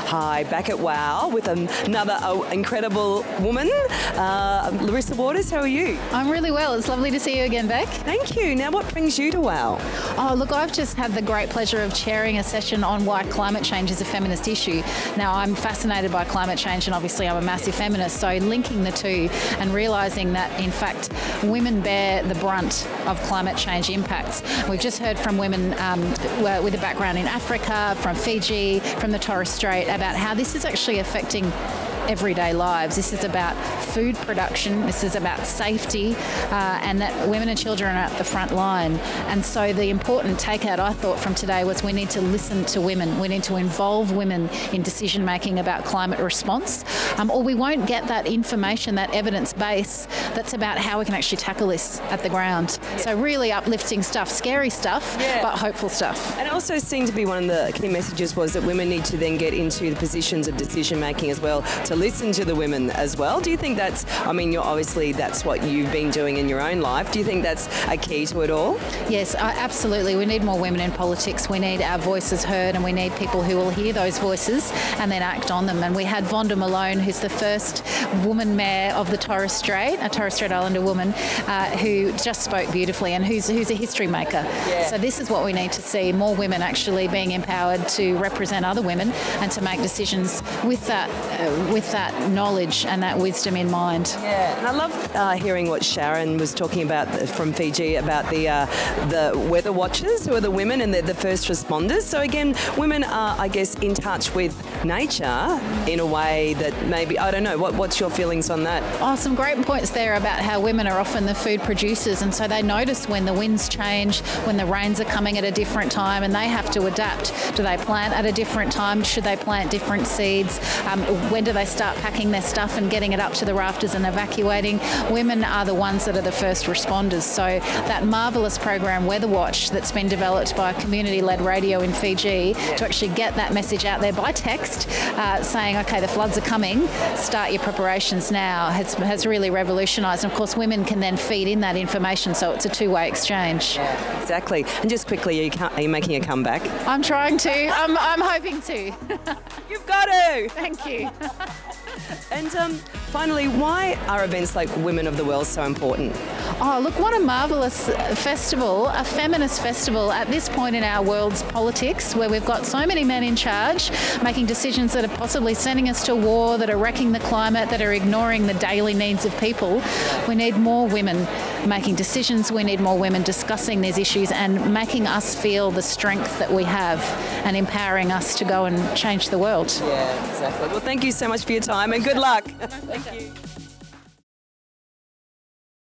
Hi, back at WOW with another incredible woman, Larissa Waters. How are you? I'm really well. It's lovely to see you again, Beck. Thank you. Now, what brings you to WOW? Oh, look, I've just had the great pleasure of chairing a session on why climate change is a feminist issue. Now, I'm fascinated by climate change and obviously I'm a massive feminist, so linking the two and realising that, in fact, women bear the brunt of climate change impacts. We've just heard from women with a background in Africa, from Fiji, from the Torres Strait, about how this is actually affecting everyday lives. This is about food production, this is about safety, and that women and children are at the front line. And so the important takeout, I thought, from today was we need to listen to women. We need to involve women in decision making about climate response, or we won't get that information, that evidence base that's about how we can actually tackle this at the ground. So really uplifting stuff, scary stuff, but hopeful stuff. And it also seemed to be one of the key messages was that women need to then get into the positions of decision making as well, to listen to the women as well. Do you think that's, that's what you've been doing in your own life. Do you think that's a key to it all? Yes, absolutely. We need more women in politics. We need our voices heard, and we need people who will hear those voices and then act on them. And we had Vonda Malone, who's the first woman mayor of the Torres Strait, a Torres Strait Islander woman, who just spoke beautifully and who's a history maker. Yeah. So this is what we need to see, more women actually being empowered to represent other women and to make decisions with that knowledge and that wisdom in mind. Yeah, and I love hearing what Sharon was talking about from Fiji about the weather watchers, who are the women and they're the first responders. So again, women are, I guess, in touch with nature in a way that maybe, I don't know, what's your feelings on that? Oh, some great points there about how women are often the food producers, and so they notice when the winds change, when the rains are coming at a different time, and they have to adapt. Do they plant at a different time? Should they plant different seeds? When do they start packing their stuff and getting it up to the rafters and evacuating? Women are the ones that are the first responders. So that marvellous program Weather Watch that's been developed by community-led radio in Fiji to actually get that message out there by text saying, okay, the floods are coming, start your preparations now, has really revolutionised. And of course, women can then feed in that information, so it's a two-way exchange. Yeah, exactly. And just quickly, are you making a comeback? I'm trying to. I'm hoping to. You've got to! Thank you. And finally, why are events like Women of the World so important? Oh, look, what a marvellous festival, a feminist festival at this point in our world's politics, where we've got so many men in charge making decisions that are possibly sending us to war, that are wrecking the climate, that are ignoring the daily needs of people. We need more women making decisions. We need more women discussing these issues and making us feel the strength that we have and empowering us to go and change the world. Yeah, exactly. Well, thank you so much for your time and good luck. Thank you.